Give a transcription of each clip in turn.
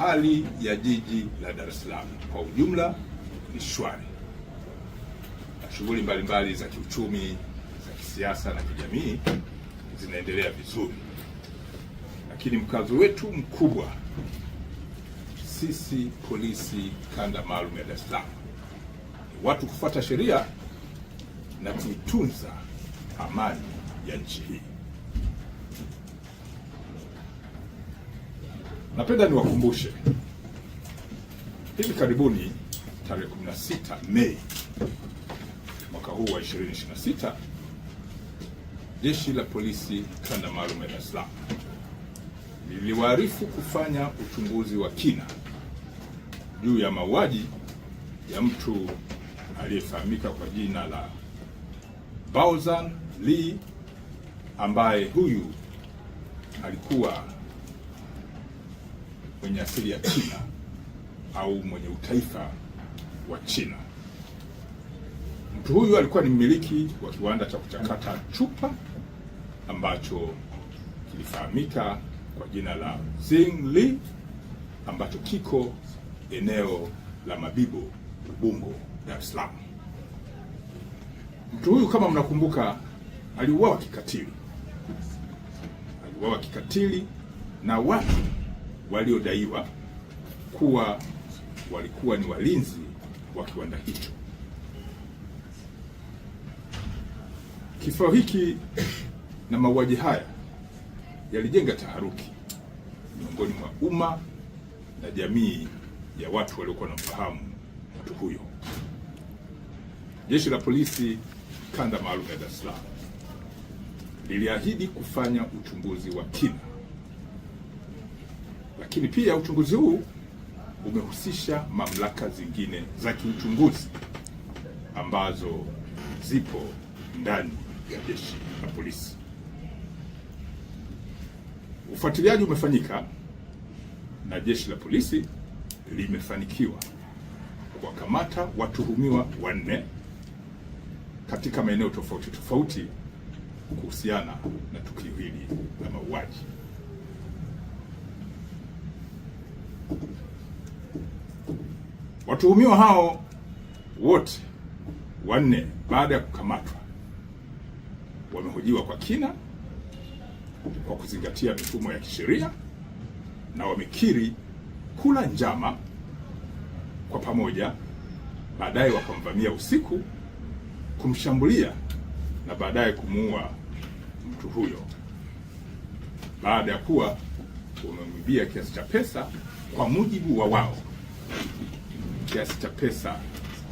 hali ya jiji la Dar es Salaam kwa ujumla ni shwari, na shughuli mbalimbali za kiuchumi, za kisiasa na kijamii zinaendelea vizuri. Lakini mkazo wetu mkubwa sisi polisi kanda maalum ya Dar es Salaam ni watu kufuata sheria na kuitunza amani ya nchi hii. Napenda niwakumbushe, hivi karibuni tarehe 16 Mei mwaka huu wa 2026, Jeshi la Polisi kanda maalum ya Dar es Salaam liliwaarifu kufanya uchunguzi wa kina juu ya mauaji ya mtu aliyefahamika kwa jina la Baozan Lee, ambaye huyu alikuwa mwenye asili ya China au mwenye utaifa wa China. Mtu huyu alikuwa ni mmiliki wa kiwanda cha kuchakata chupa ambacho kilifahamika kwa jina la Zing-Li, ambacho kiko eneo la Mabibo, Ubungo, Dar es Salaam. Mtu huyu kama mnakumbuka, aliuawa kikatili na watu waliodaiwa kuwa walikuwa ni walinzi wa kiwanda hicho. Kifo hiki na mauaji haya yalijenga taharuki miongoni mwa umma na jamii ya watu waliokuwa wanamfahamu mtu huyo. Jeshi la Polisi kanda maalum ya Dar es Salaam liliahidi kufanya uchunguzi wa kina, lakini pia uchunguzi huu umehusisha mamlaka zingine za kiuchunguzi ambazo zipo ndani ya Jeshi la Polisi. Ufuatiliaji umefanyika na Jeshi la Polisi limefanikiwa kuwakamata watuhumiwa 4 katika maeneo tofauti tofauti kuhusiana na tukio hili la mauaji. Watuhumiwa hao wote 4 baada ya kukamatwa wamehojiwa kwa kina kwa kuzingatia mifumo ya kisheria na wamekiri kula njama kwa pamoja, baadaye wakamvamia usiku, kumshambulia na baadaye kumuua mtu huyo, baada ya kuwa wamemwibia kiasi cha pesa, kwa mujibu wa wao, kiasi cha pesa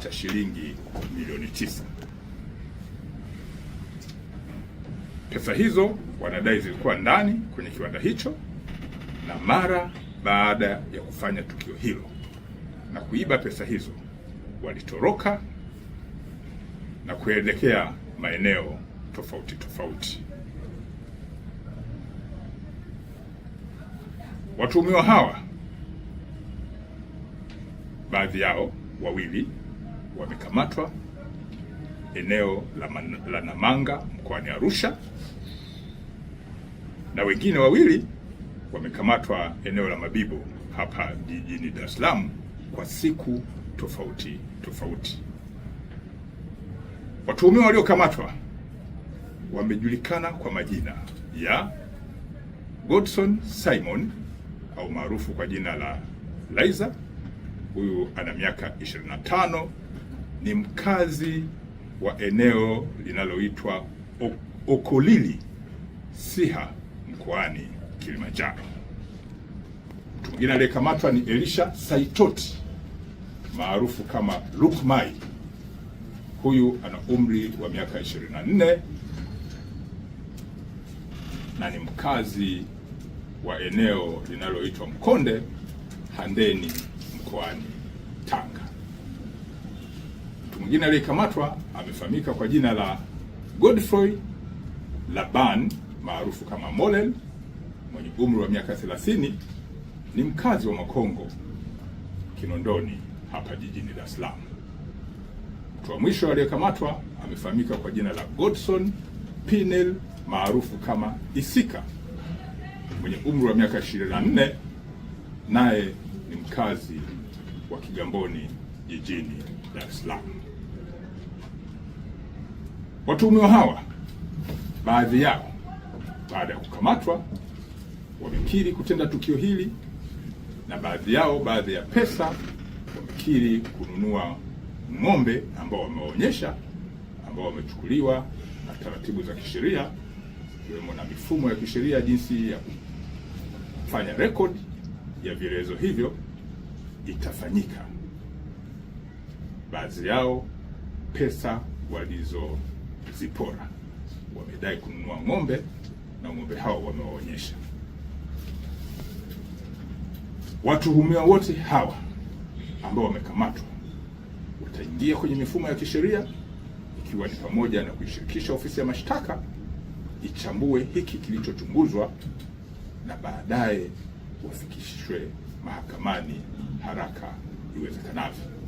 cha shilingi milioni 9. Pesa hizo wanadai zilikuwa ndani kwenye kiwanda hicho, na mara baada ya kufanya tukio hilo na kuiba pesa hizo, walitoroka na kuelekea maeneo tofauti tofauti. Watuhumiwa hawa, baadhi yao 2 wamekamatwa eneo la Namanga mkoani Arusha, na wengine 2 wamekamatwa eneo la Mabibo hapa jijini Dar es Salaam kwa siku tofauti tofauti. Watuhumiwa waliokamatwa wamejulikana kwa majina ya Godson Simon au maarufu kwa jina la Laizer. Huyu ana miaka 25, ni mkazi wa eneo linaloitwa Okolili, Siha, mkoani Kilimanjaro. Mtu mwingine aliyekamatwa ni Elisha Saitoti maarufu kama Lukmai. Huyu ana umri wa miaka 24 na ni mkazi wa eneo linaloitwa Mkonde, Handeni, mkoani Tanga. Mtu mwingine aliyekamatwa amefahamika kwa jina la Godfrey Laban maarufu kama Molel, mwenye umri wa miaka 30, ni mkazi wa Makongo, Kinondoni, hapa jijini Dar es Salaam. Mtu wa mwisho aliyekamatwa amefahamika kwa jina la Godson Pinel maarufu kama Isika, mwenye umri wa miaka 24, naye ni mkazi wa Kigamboni jijini Dar es Salaam. Watuhumiwa hawa, baadhi yao baada ya kukamatwa wamekiri kutenda tukio hili, na baadhi ya pesa wamekiri kununua ng'ombe ambao wameonyesha, ambao wamechukuliwa na taratibu za kisheria, ikiwemo na mifumo ya kisheria jinsi ya kufanya record ya vielelezo hivyo itafanyika. Baadhi yao pesa walizozipora wamedai kununua ng'ombe, na ng'ombe hao wamewaonyesha. Watuhumiwa wote hawa ambao wamekamatwa wataingia kwenye mifumo ya kisheria, ikiwa ni pamoja na kuishirikisha ofisi ya mashtaka ichambue hiki kilichochunguzwa, na baadaye wafikishwe mahakamani haraka iwezekanavyo.